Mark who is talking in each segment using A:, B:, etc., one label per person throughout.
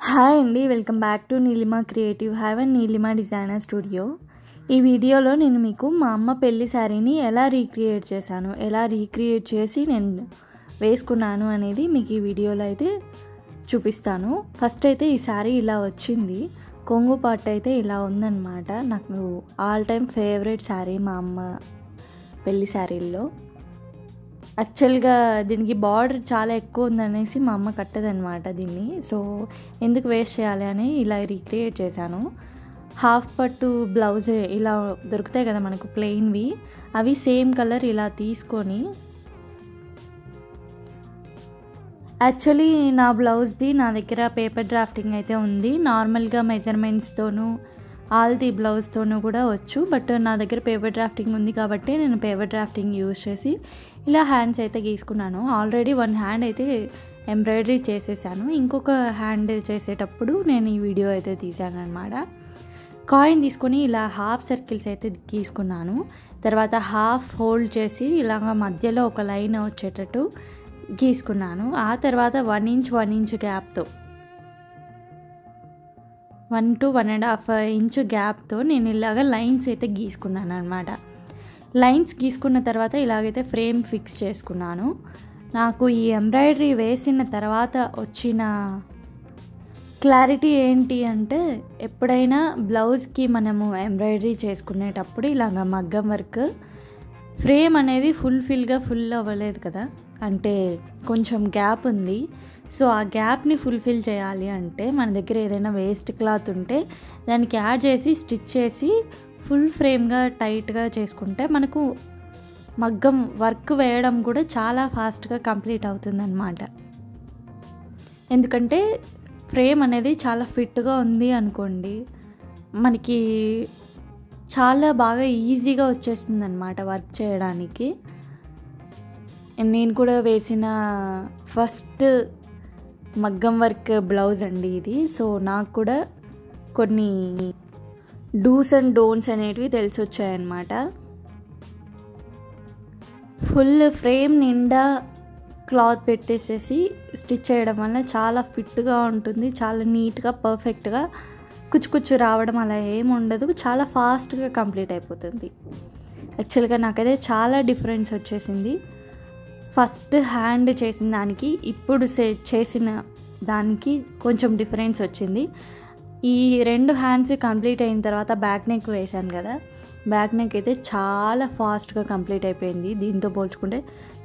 A: Hi అండి, welcome back to Neelima creative have and Neelima designer studio. ఈ వీడియోలో నేను మీకు మా అమ్మ పెళ్లి శారీని ఎలా రీక్రియేట్ చేశాను, ఎలా రీక్రియేట్ చేసి నేను వేసుకున్నాను అనేది మీకు ఈ వీడియోలో అయితే చూపిస్తాను. ఫస్ట్ అయితే ఈ శారీ ఇలా వచ్చింది, కొంగు పార్ట్ అయితే ఇలా ఉందన్నమాట. నాకు ఆల్ టైమ్ ఫేవరెట్ శారీ మా అమ్మ పెళ్లి శారీల్లో. యాక్చువల్గా దీనికి బార్డర్ చాలా ఎక్కువ ఉందనేసి మా అమ్మ కట్టదనమాట దీన్ని. సో ఎందుకు వేస్ట్ చేయాలి అని ఇలా రీక్రియేట్ చేశాను. హాఫ్ పట్టు బ్లౌజ్ ఇలా దొరుకుతాయి కదా మనకు ప్లెయిన్వి, అవి సేమ్ కలర్ ఇలా తీసుకొని, యాక్చువల్లీ నా బ్లౌజ్ది నా దగ్గర పేపర్ డ్రాఫ్టింగ్ అయితే ఉంది. నార్మల్గా మెజర్మెంట్స్తోనూ ఆల్ది బ్లౌజ్తోనూ కూడా వచ్చు, బట్ నా దగ్గర పేపర్ డ్రాఫ్టింగ్ ఉంది కాబట్టి నేను పేపర్ డ్రాఫ్టింగ్ యూజ్ చేసి ఇలా హ్యాండ్స్ అయితే గీసుకున్నాను. ఆల్రెడీ వన్ హ్యాండ్ అయితే ఎంబ్రాయిడరీ చేసేసాను, ఇంకొక హ్యాండ్ చేసేటప్పుడు నేను ఈ వీడియో అయితే తీసాను అనమాట. కాయిన్ తీసుకొని ఇలా హాఫ్ సర్కిల్స్ అయితే గీసుకున్నాను. తర్వాత హాఫ్ హోల్డ్ చేసి ఇలాగ మధ్యలో ఒక లైన్ వచ్చేటట్టు గీసుకున్నాను. ఆ తర్వాత 1 ఇంచ్ గ్యాప్తో 1 to 1.5 ఇంచ్ గ్యాప్తో నేను ఇలాగ లైన్స్ అయితే గీసుకున్నాను అనమాట. లైన్స్ గీసుకున్న తర్వాత ఇలాగైతే ఫ్రేమ్ ఫిక్స్ చేసుకున్నాను. నాకు ఈ ఎంబ్రాయిడరీ వేసిన తర్వాత వచ్చిన క్లారిటీ ఏంటి అంటే, ఎప్పుడైనా బ్లౌజ్కి మనము ఎంబ్రాయిడరీ చేసుకునేటప్పుడు ఇలాగ మగ్గం వర్క్ ఫ్రేమ్ అనేది ఫుల్ అవ్వలేదు కదా, అంటే కొంచెం గ్యాప్ ఉంది. సో ఆ గ్యాప్ని ఫుల్ఫిల్ చేయాలి అంటే మన దగ్గర ఏదైనా వేస్ట్ క్లాత్ ఉంటే దానికి యాడ్ చేసి స్టిచ్ చేసి ఫుల్ ఫ్రేమ్గా టైట్గా చేసుకుంటే మనకు మగ్గం వర్క్ వేయడం కూడా చాలా ఫాస్ట్గా కంప్లీట్ అవుతుందన్నమాట. ఎందుకంటే ఫ్రేమ్ అనేది చాలా ఫిట్గా ఉంది అనుకోండి, మనకి చాలా బాగా ఈజీగా వచ్చేస్తుంది అన్నమాట వర్క్ చేయడానికి. నేను కూడా వేసిన ఫస్ట్ మగ్గం వర్క్ బ్లౌజ్ అండి ఇది. సో నాకు కూడా కొన్ని డూస్ అండ్ డోంట్స్ అనేటివి తెలిసి వచ్చాయన్నమాట. ఫుల్ ఫ్రేమ్ నిండా క్లాత్ పెట్టేసేసి స్టిచ్ చేయడం వల్ల చాలా ఫిట్గా ఉంటుంది, చాలా నీట్గా పర్ఫెక్ట్గా కుచ్చు రావడం అలా ఏమి ఉండదు, చాలా ఫాస్ట్గా కంప్లీట్ అయిపోతుంది. యాక్చువల్గా నాకైతే చాలా డిఫరెన్స్ వచ్చేసింది. ఫస్ట్ హ్యాండ్ చేసిన దానికి ఇప్పుడు చేసిన దానికి కొంచెం డిఫరెన్స్ వచ్చింది. ఈ 2 హ్యాండ్స్ కంప్లీట్ అయిన తర్వాత బ్యాక్ నెక్ వేశాను కదా, బ్యాక్ నెక్ అయితే చాలా ఫాస్ట్గా కంప్లీట్ అయిపోయింది. దీంతో పోల్చుకుంటే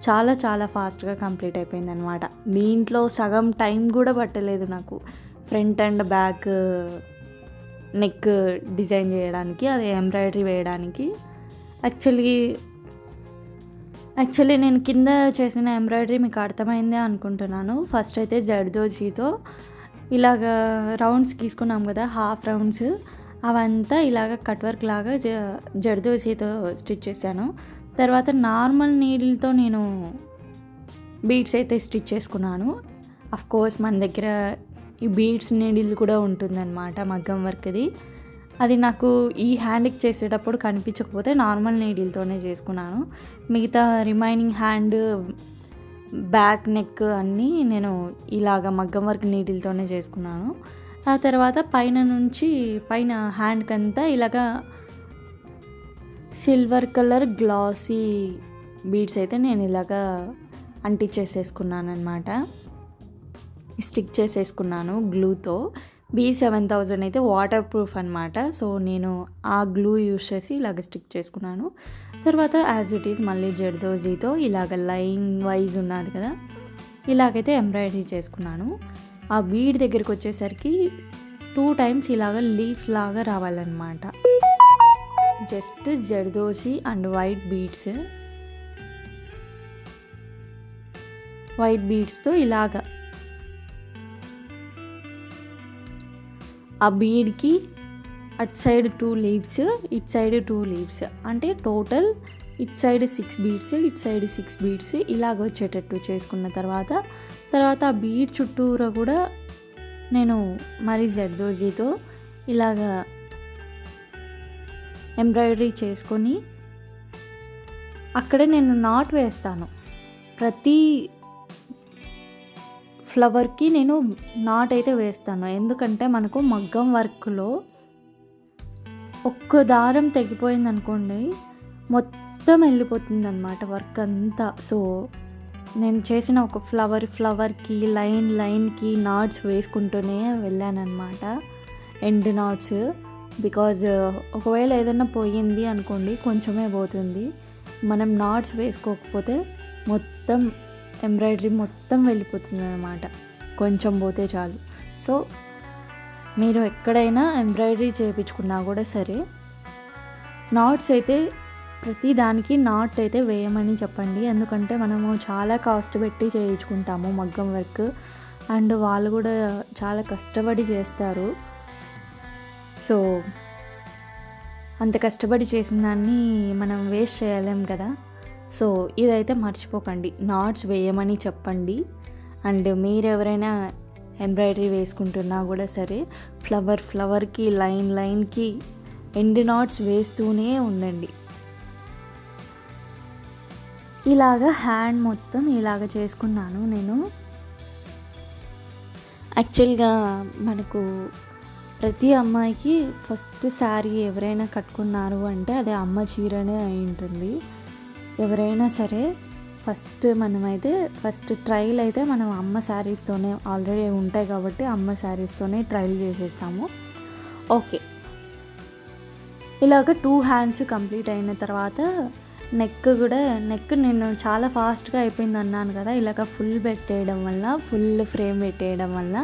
A: చాలా ఫాస్ట్గా కంప్లీట్ అయిపోయింది అనమాట. దీంట్లో సగం టైం కూడా పట్టలేదు నాకు front and back neck design చేయడానికి, అది ఎంబ్రాయిడరీ వేయడానికి. యాక్చువల్లీ నేను కింద చేసిన ఎంబ్రాయిడరీ మీకు అర్థమైందే అనుకుంటున్నాను. ఫస్ట్ అయితే జర్దోజీతో ఇలాగ రౌండ్స్ గీసుకున్నాం కదా, హాఫ్ రౌండ్స్, అవంతా ఇలాగ కట్ వర్క్ లాగా జర్దోజీతో స్టిచ్ చేశాను. తర్వాత నార్మల్ నీడిల్తో నేను బీడ్స్ అయితే స్టిచ్ చేసుకున్నాను. కోర్స్ మన దగ్గర ఈ బీడ్స్ నీడిల్ కూడా ఉంటుందన్నమాట మగ్గం వర్క్ది. అది నాకు ఈ హ్యాండ్కి చేసేటప్పుడు కనిపించకపోతే నార్మల్ నీడిల్తోనే చేసుకున్నాను. మిగతా రిమైనింగ్ హ్యాండ్, బ్యాక్ నెక్ అన్నీ నేను ఇలాగ మగ్గం వర్క్ నీడిల్తోనే చేసుకున్నాను. ఆ తర్వాత పైన హ్యాండ్కి అంతా ఇలాగా సిల్వర్ కలర్ గ్లాసీ బీడ్స్ అయితే నేను ఇలాగా అంటించేసేసుకున్నాను అనమాట, స్టిక్ చేసేసుకున్నాను గ్లూతో. B7000 అయితే వాటర్ ప్రూఫ్ అనమాట. సో నేను ఆ గ్లూ యూస్ చేసి ఇలాగ స్టిక్ చేసుకున్నాను. తర్వాత యాజ్ ఇట్ ఈజ్ మళ్ళీ జర్దోజీతో ఇలాగ లైన్ వైజ్ ఉన్నది కదా, ఇలాగైతే ఎంబ్రాయిడరీ చేసుకున్నాను. ఆ బీడ్ దగ్గరికి వచ్చేసరికి 2 టైమ్స్ ఇలాగ లీఫ్ లాగా రావాలన్నమాట. జస్ట్ జర్దోజీ అండ్ వైట్ బీడ్స్తో ఇలాగ ఆ బీడ్కి అటు సైడ్ 2 లీవ్స్, ఇటు సైడ్ 2 లీవ్స్, అంటే టోటల్ ఇటు సైడ్ 6 బీడ్స్, ఇటు సైడ్ 6 బీడ్స్ ఇలాగ వచ్చేటట్టు చేసుకున్న తర్వాత ఆ బీడ్ చుట్టూరా కూడా నేను మరి జర్దోజీతో ఇలాగ ఎంబ్రాయిడరీ చేసుకొని అక్కడే నేను నాట్ వేస్తాను. ప్రతి ఫ్లవర్కి నేను నాట్ అయితే వేస్తాను. ఎందుకంటే మనకు మగ్గం వర్క్లో ఒక్క దారం తెగిపోయింది అనుకోండి, మొత్తం వెళ్ళిపోతుంది అన్నమాట వర్క్ అంతా. సో నేను చేసిన ఒక ఫ్లవర్కి లైన్కి నాట్స్ వేసుకుంటూనే వెళ్ళానన్నమాట, ఎండ్ నాట్స్. బికాజ్ ఒకవేళ ఏదైనా పోయింది అనుకోండి, కొంచెమే పోతుంది. మనం నాట్స్ వేసుకోకపోతే మొత్తం ఎంబ్రాయిడరీ మొత్తం వెళ్ళిపోతుంది అన్నమాట, కొంచెం పోతే చాలు. సో మీరు ఎక్కడైనా ఎంబ్రాయిడరీ చేయించుకున్నా కూడా సరే, నాట్స్ అయితే ప్రతి దానికి నాట్ అయితే వేయమని చెప్పండి. ఎందుకంటే మనము చాలా కాస్ట్ పెట్టి చేయించుకుంటాము మగ్గం వర్క్, అండ్ వాళ్ళు కూడా చాలా కష్టపడి చేస్తారు. సో అంత కష్టపడి చేసిన దాన్ని మనం వేస్ట్ చేయలేం కదా. సో ఇదైతే మర్చిపోకండి, నాట్స్ వేయమని చెప్పండి. అండ్ మీరు ఎవరైనా ఎంబ్రాయిడరీ వేసుకుంటున్నా కూడా సరే, ఫ్లవర్కి లైన్కి ఎండ్ నాట్స్ వేస్తూనే ఉండండి. ఇలాగా హ్యాండ్ మొత్తం ఇలాగ చేసుకున్నాను నేను. యాక్చువల్గా మనకు ప్రతి అమ్మాయికి ఫస్ట్ శారీ ఎవరైనా కట్టుకున్నారు అంటే అది అమ్మ చీరనే అయి ఉంటుంది. ఎవరైనా సరే ఫస్ట్ ట్రైల్ అయితే మనం అమ్మ శారీస్తోనే ఆల్రెడీ ఉంటాయి కాబట్టి అమ్మ శారీస్తోనే ట్రైల్ చేసేస్తాము. ఓకే, ఇలాగ 2 హ్యాండ్స్ కంప్లీట్ అయిన తర్వాత నెక్ నేను చాలా ఫాస్ట్గా అయిపోయింది అన్నాను కదా. ఇలాగ ఫుల్ ఫ్రేమ్ పెట్టేయడం వల్ల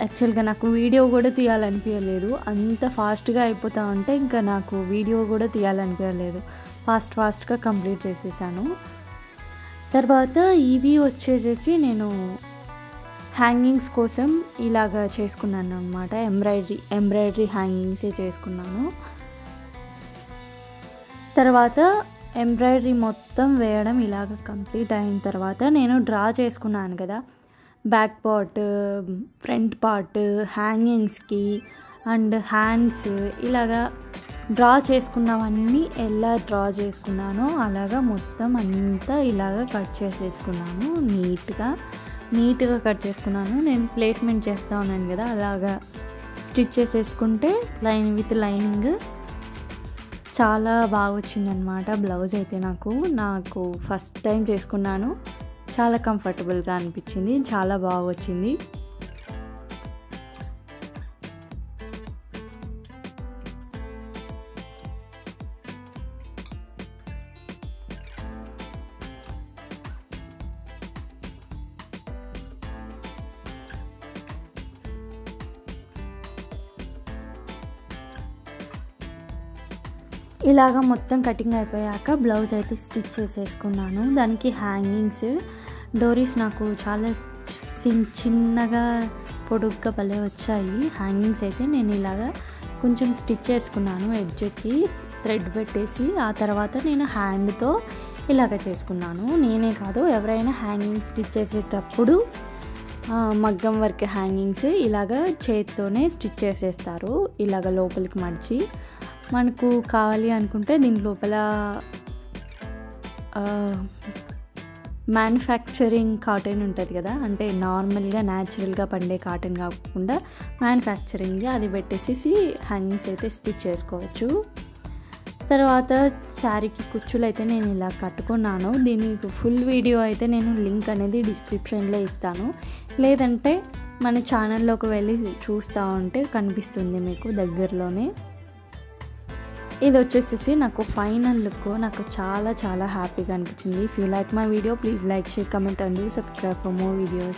A: యాక్చువల్గా నాకు వీడియో కూడా తీయాలనిపించలేదు. అంత ఫాస్ట్గా అయిపోతూ ఉంటే ఇంకా నాకు వీడియో కూడా తీయాలనిపించలేదు. ఫాస్ట్గా కంప్లీట్ చేసేసాను. తర్వాత ఇవి వచ్చేసేసి నేను హ్యాంగింగ్స్ కోసం ఇలాగా చేసుకున్నాను అనమాట. ఎంబ్రాయిడరీ హ్యాంగింగ్సే చేసుకున్నాను. తర్వాత ఎంబ్రాయిడరీ మొత్తం వేయడం ఇలాగ కంప్లీట్ అయిన తర్వాత నేను డ్రా చేసుకున్నాను కదా, బ్యాక్ పార్ట్, ఫ్రంట్ పార్ట్, హ్యాంగింగ్స్కి అండ్ హ్యాండ్స్, ఇలాగా డ్రా చేసుకున్నవన్నీ ఎలా డ్రా చేసుకున్నానో అలాగా మొత్తం అంతా ఇలాగ కట్ చేసేసుకున్నాను. నీట్గా కట్ చేసుకున్నాను. నేను ప్లేస్మెంట్ చేస్తూ ఉన్నాను కదా, అలాగా స్టిచ్ చేసేసుకుంటే విత్ లైనింగ్ చాలా బాగా వచ్చిందనమాట. బ్లౌజ్ అయితే నాకు ఫస్ట్ టైం చేసుకున్నాను, చాలా కంఫర్టబుల్గా అనిపించింది, చాలా బాగా వచ్చింది. ఇలాగా మొత్తం కటింగ్ అయిపోయాక బ్లౌజ్ అయితే స్టిచ్ చేసేసుకున్నాను. దానికి హ్యాంగింగ్స్, డోరీస్ నాకు చాలా చిన్నగా పొడుగ్గా భలే వచ్చాయి. హ్యాంగింగ్స్ అయితే నేను ఇలాగా కొంచెం స్టిచ్ చేసుకున్నాను, ఎడ్జ్కి థ్రెడ్ పెట్టేసి. ఆ తర్వాత నేను హ్యాండ్తో ఇలాగ చేసుకున్నాను. నేనే కాదు, ఎవరైనా హ్యాంగింగ్స్ స్టిచ్ చేసేటప్పుడు మగ్గం వర్క్ హ్యాంగింగ్స్ ఇలాగ చేతితోనే స్టిచ్ చేసేస్తారు. ఇలాగ లోపలికి మడిచి మనకు కావాలి అనుకుంటే దీని లోపల మ్యానుఫ్యాక్చరింగ్ కాటన్ ఉంటుంది కదా, అంటే నార్మల్గా న్యాచురల్గా పండే కాటన్ కాకుండా మ్యానుఫ్యాక్చరింగ్, అది పెట్టేసి హ్యాంగింగ్స్ అయితే స్టిచ్ చేసుకోవచ్చు. తర్వాత శారీకి కుచ్చులు అయితే నేను ఇలా కట్టుకున్నాను. దీనికి ఫుల్ వీడియో అయితే నేను లింక్ అనేది డిస్క్రిప్షన్లో ఇస్తాను, లేదంటే మన ఛానల్లోకి వెళ్ళి చూస్తూ ఉంటే కనిపిస్తుంది మీకు దగ్గరలోనే. ఇది వచ్చేసేసి నాకు ఫైనల్ లుక్ నాకు చాలా హ్యాపీగా అనిపించింది. If you like my video please like, share, comment and subscribe for more videos.